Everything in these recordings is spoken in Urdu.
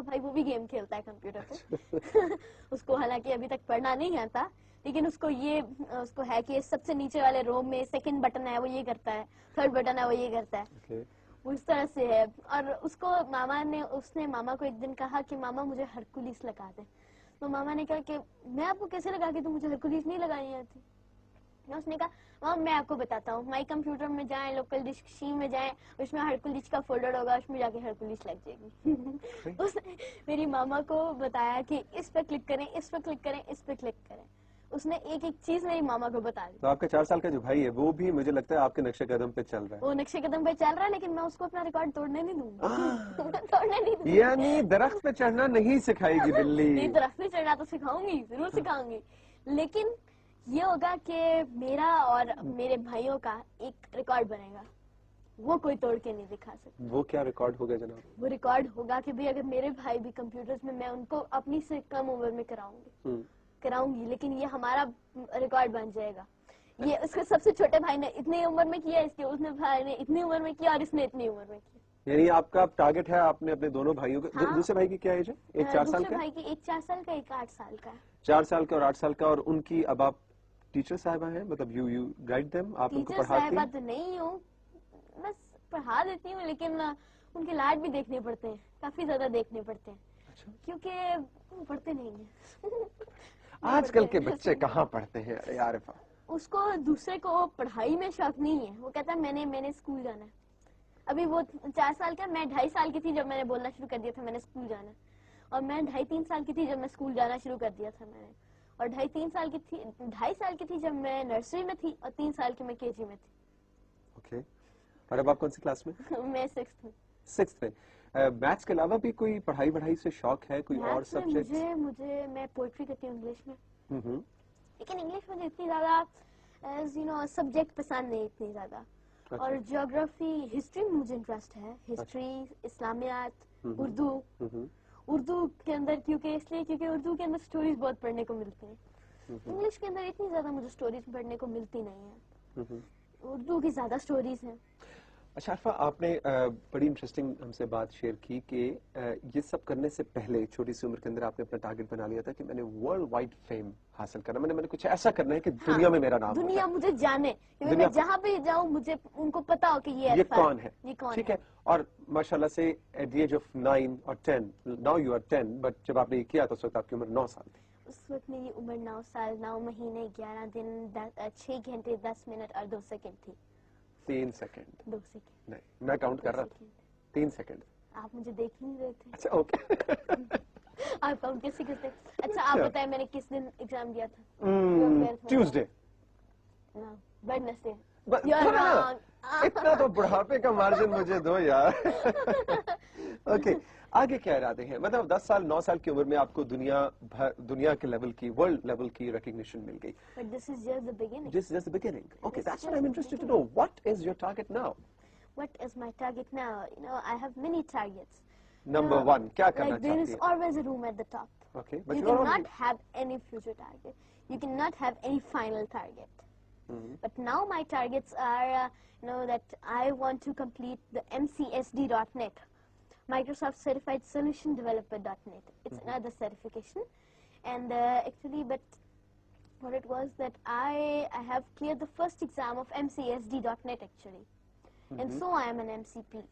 کا بھائی وہ بھی گیم کھیلتا ہے کمپیوٹر پہ. اس کو حالانکہ ابھی تک پڑھنا نہیں آتا, لیکن اس کو ہے کہ سب سے نیچے والے روم میں سیکنڈ بٹن ہے وہ یہ کرتا ہے, تھرڈ بٹن ہے وہ یہ کرتا ہے. وہ اس طرح سے ہے. اور اس کو اس نے ماما کو ایک دن کہا کہ ماما مجھے ہرکولیس لگا دے. تو ماما نے کہا کہ میں آپ کو کیسے لگا کے دوں, مجھے ہرکولیس نہیں لگانی آتی. اس نے کہا ماما میں آپ کو بتاتا ہوں, مائی کمپیوٹر میں جائیں, لوکل ڈسک میں جائیں, اس میں ہرکولیس کا فولڈر ہوگا, اس میں جا کے ہرکولیس لگ جائے گی. اس نے میری ماما کو بتایا کہ اس پہ کلک کریں, اس پہ کلک کریں, اس پہ کلک کریں. اس نے ایک ایک چیز میری ماما کو بتا دی. تو آپ کا 4 سال کا جو بھائی ہے وہ بھی مجھے لگتا ہے آپ کے نقشے قدم پہ چل رہا ہے. وہ نقشے قدم پہ چل رہا ہے, لیکن میں اس کو اپنا ریکارڈ توڑنے نہیں دوں گی. یعنی درخت پہ چڑھنا نہیں سکھائے گی بلی. نہیں, درخت پہ چڑھنا تو سکھاؤں گی, ضرور سکھاؤں گی, لیکن یہ ہوگا کہ میرا اور میرے بھائیوں کا ایک ریکارڈ بنے گا, وہ کوئی توڑ کے نہیں دکھا سکتا. وہ کیا ریکارڈ ہوگا جناب؟ وہ ریکارڈ ہوگا کہ اگر میرے بھائی بھی کمپیوٹرز میں ان کو اپنی سے کم عمر میں کراؤں گی, لیکن یہ ہمارا ریکارڈ بن جائے گا. یہ اس کے سب سے چھوٹے بھائی نے اتنی عمر میں کیا, اس نے بھائی نے اتنی عمر میں کیا, اور اس نے اتنی عمر میں کیا. یعنی آپ کا ٹارگٹ ہے, آپ نے اپنے دونوں بھائیوں کا. دوسرے بھائی کی کیا ایج ہے؟ ایک 4 سال کا. دوسرے بھائی کی ایک 4 سال کا, ایک 8 سال کا. 4 سال کا اور 8 سال کا. اور ان کی اب آپ ٹیچر صاحبہ ہیں, مطلب یو گائیڈ دیم, آپ ان کو پڑھاتی ہیں؟ ٹیچر صاحبہ تو نہیں ہوں, بس پڑھا دیتی ہوں, لیکن ان کے لائٹ بھی دیکھنے پڑتے ہیں, کافی زیادہ دیکھنے پڑتے ہیں, کیونکہ وہ پڑھتے نہیں ہیں. آج کل کے بچے کہاں پڑھتے ہیں عارفہ. اس کو دوسرے کو پڑھائی میں شوق نہیں ہے, وہ کہتا ہے میں نے اسکول جانا ہے. ابھی وہ 4 سال کا, میں 2.5 سال کی تھی جب میں نے بولنا شروع کر دیا تھا میں نے اسکول جانا, اور میں 2.5-3 سال کی تھی جب میں اسکول جانا شروع کر دیا تھا میں نے, اور 2.5 سال کی تھی جب میں نرسری میں تھی, اور 3 سال کی میں KG میں تھی. اوکے. اور اب آپ کون سی کلاس میں؟ میں 6th میں. 6th میں. میتھس کے علاوہ بھی کوئی پڑھائی سے شوق ہے, کوئی اور سبجیکٹ؟ مجھے میں پوئٹری کرتی ہوں انگلش میں, لیکن انگلش مجھے اتنی زیادہ سبجیکٹ پسند نہیں اتنی زیادہ. اور جیوگرافی, ہسٹری میں مجھے انٹرسٹ ہے, ہسٹری, اسلامیات, اردو کے اندر, کیونکہ اردو کے اندر سٹوریز بہت پڑھنے کو ملتی ہیں. انگلش کے اندر اتنی زیادہ مجھے سٹوریز پڑھنے کو ملتی نہیں ہیں, اردو کی زیادہ سٹوریز ہیں. اچھا عارفہ, آپ نے بڑی انٹرسٹنگ ہم سے بات شیئر کی کہ یہ سب کرنے سے پہلے چھوٹی سی عمر کے اندر آپ نے اپنا ٹارگٹ بنا لیا تھا کہ میں نے ورلڈ وائڈ فیم حاصل کرنا, میں نے کچھ ایسا کرنا ہے کہ دنیا میں میرا نام, دنیا مجھے جانے, میں جہاں بھی جاؤں مجھے ان کو پتا ہو کہ یہ کون ہے, ٹھیک ہے. اور ماشاءاللہ سے ایٹ دی ایج آف 9 اور 10, ناؤ یو آر 10, بٹ جب آپ نے یہ کیا تو اس وقت آپ کی عمر 9 سال تھی. اس وقت میری عمر 9 سال 9 مہینے 11 دن 6 گھنٹے 10 منٹ اور 2 سیکنڈ تھی. 3 سیکنڈ 2 سیکنڈ نہیں, میں کاؤنٹ کر رہا تھا. 3 سیکنڈ. آپ مجھے دیکھ نہیں رہے تھے. اچھا اوکے. آپ کاؤنٹ کیسے کرتے؟ اچھا آپ بتائیں میں نے کس دن ایگزام دیا تھا؟ ٹیوزڈے. ویڈنسڈے. اتنا تو بڑھاپے کا مارجن مجھے دو یار. اوکے, آگے کیا ارادے ہیں؟ مطلب 10 سال 9 سال کی عمر میں آپ کو دنیا کے لیول کی, ورلڈ لیول کی ریکگنیشن مل گئی. But this is just the beginning. This is just the beginning. Okay, that's what I'm interested to know. What is your target now? What is my target now? I have many targets. Number 1, کیا کرنا چاہتی ہیں؟ There is always a room at the top. Okay, but you cannot have any future target. You cannot have any final target. But now my targets are, that I want to complete the MCSD.net, Microsoft Certified Solution Developer.net. It's another certification. And actually, but what it was that I have cleared the first exam of MCSD.net actually. And so I am an MCP.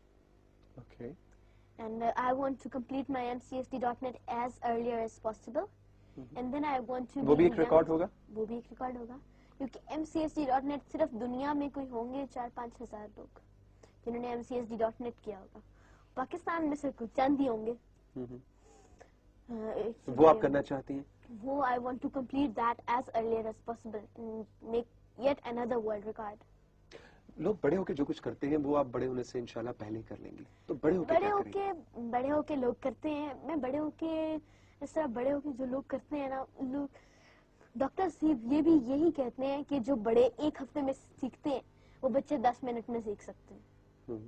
Okay. And I want to complete my MCSD.net as earlier as possible. And then I want to... وہ بھی ایک ریکارڈ ہوگا؟ وہ بھی ایک ریکارڈ ہوگا. کیونکہ MCSD.net صرف دنیا میں کوئی ہوں گے 4-5 ہزار لوگ جنہوں نے MCSD.net کیا ہوگا. پاکستان میں سے کچھ چند ہی ہوں گے. وہ آپ کرنا چاہتی ہیں؟ وہ I want to complete that as earlier as possible and make yet another world record. لوگ بڑے ہو کے جو کچھ کرتے ہیں وہ آپ بڑے ہونے سے انشاءاللہ پہلے کر لیں گے. تو بڑے ہو کے کیا کریں گے؟ بڑے ہو کے لوگ کرتے ہیں, میں بڑے ہو کے اس طرح بڑے ہو کے جو لوگ کرتے ہیں نا, لوگ ڈاکٹر صاحب یہ بھی یہی کہتے ہیں کہ جو بڑے 1 ہفتے میں سیکھتے ہیں وہ بچے 10 منٹ میں سیکھ سکتے ہیں.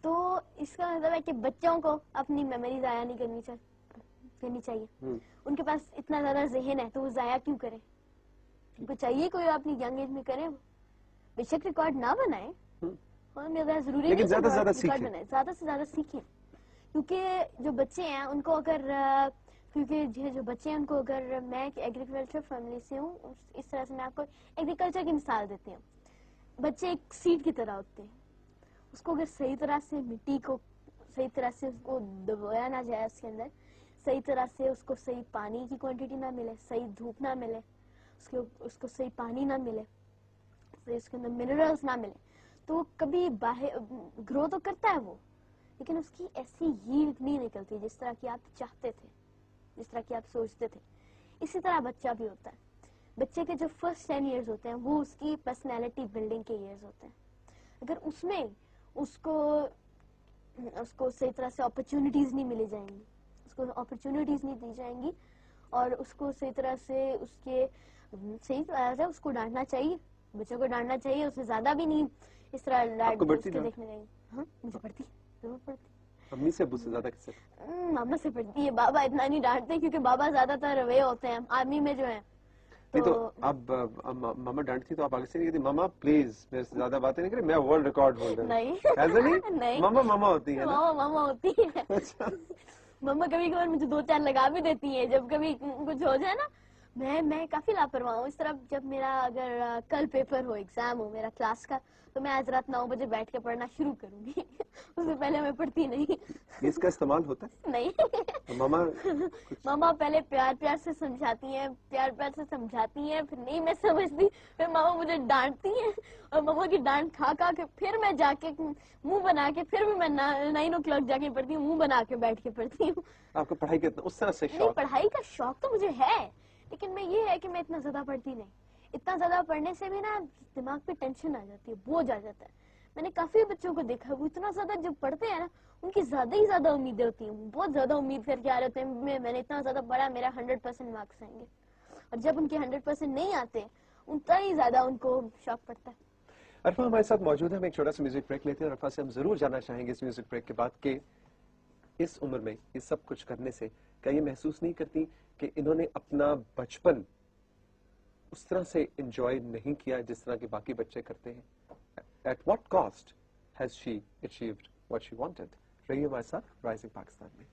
تو اس کا مطلب ہے کہ بچوں کو اپنی میموری ضائع نہیں کرنی چاہیے. ان کے پاس اتنا زیادہ ذہن ہے تو وہ ضائع کیوں کریں؟ ان کو چاہیے کوئی اپنی ینگ ایج میں کرے, بے شک ریکارڈ نہ بنائے, اور ضروری نہیں ریکارڈ بنائے, زیادہ سے زیادہ سیکھیں. کیونکہ جو بچے ہیں ان کو اگر کیونکہ جو بچے ہیں ان کو اگر میں ایک ایگریکلچر فیملی سے ہوں اس طرح سے میں آپ کو ایگریکلچر کی مثال دیتی ہوں. بچے ایک سیڈ کی طرح ہوتے ہیں, اس کو اگر صحیح طرح سے مٹی کو صحیح طرح سے اس کو دبویا نہ جائے, اس کے اندر صحیح طرح سے اس کو صحیح پانی کی کوانٹٹی نہ ملے, صحیح دھوپ نہ ملے, اس کو صحیح پانی نہ ملے, اس کے اندر منرلز نہ ملے, تو کبھی باہر گرو تو کرتا ہے وہ, لیکن اس کی ایسی ییلڈ نہیں نکلتی جس طرح کی آپ چاہتے تھے, جس طرح کی آپ سوچتے تھے. اسی طرح بچہ بھی ہوتا ہے. بچے کے جو فرسٹ 10 ایئرز ہوتے ہیں وہ اس کی پرسنالٹی بلڈنگ کے ایئرز ہوتے ہیں. اگر اس میں اس کو صحیح طرح سے اپرچونٹیز نہیں ملی جائیں گی, اس کو اپرچونٹیز نہیں دی جائیں گی, اور اس کو صحیح طرح سے صحیح طرح سے اس کو ڈانٹنا چاہیے, بچوں کو ڈانٹنا چاہیے, اس سے زیادہ بھی نہیں اس طرح دیکھنے چاہیے. ہاں مجھے پڑتی, ضرور پڑتی. امی سے ابو سے زیادہ کس سے؟ ماما سے پڑتی ہے. بابا اتنا نہیں ڈانٹتے کیونکہ بابا زیادہ تر روے ہوتے ہیں آرمی میں جو ہیں. تو اب ماما ڈانٹتی تو آپ آگے سے نہیں کہتی ماما پلیز میرے سے زیادہ باتیں نہیں کریں, میں ورلڈ ریکارڈ ہولڈر ہوں؟ نہیں, ماما ہوتی ہے نا. ماما ہوتی ہے. ماما کبھی کبھار مجھے 2-4 لگا بھی دیتی ہیں جب کبھی کچھ ہو جائے نا. میں کافی لاپرواہ ہوں اس طرح. جب میرا اگر کل پیپر ہو, ایگزام ہو میرا کلاس کا, تو میں آج رات 9 بجے بیٹھ کے پڑھنا شروع کروں گی. اس سے پہلے میں پڑھتی نہیں. اس کا استعمال ہوتا ہے نہیں. ماما پہلے پیار سے سمجھاتی ہیں, پیار سے سمجھاتی ہیں, پھر نہیں میں سمجھتی, پھر ماما مجھے ڈانٹتی ہیں, اور ماما کی ڈانٹ کھا کے پھر میں جا کے منہ بنا کے پھر بھی میں 9 o'clock جا کے پڑھتی ہوں, منہ بنا کے بیٹھ کے پڑھتی ہوں. آپ کو پڑھائی کا اس طرح سے نہیں, پڑھائی کا شوق تو مجھے ہے, لیکن میں یہ ہے کہ میں اتنا زیادہ پڑھتی نہیں. اتنا زیادہ پڑھنے سے بھی نا دماغ پہ ٹینشن آ جاتی ہے, بوجھ آ جاتا ہے. میں نے کافی بچوں کو دیکھا وہ اتنا زیادہ جب پڑھتے ہیں نا ان کی زیادہ ہی زیادہ امیدیں ہوتی ہیں, بہت زیادہ امید کر کے آ رہے ہیں میں نے اتنا زیادہ پڑھا میرا 100% مارکس آئیں گے, اور جب ان کے 100% نہیں آتے اتنا ہی زیادہ ان کو شوق پڑتا ہے. عرفہ ہمارے ساتھ موجود ہے, ہم ایک چھوٹا سا میوزک بریک لیتے ہیں, اور عرفہ سے ہم ضرور جاننا چاہیں گے اس میوزک بریک کے بعد کہ اس عمر میں یہ سب کچھ کرنے سے کیا یہ محسوس نہیں کرتی کہ انہوں نے اپنا بچپن اس طرح سے انجوائے نہیں کیا جس طرح کے باقی بچے کرتے ہیں. At what cost has she achieved what she wanted? رہیے ہمارے ساتھ رائزنگ پاکستان میں.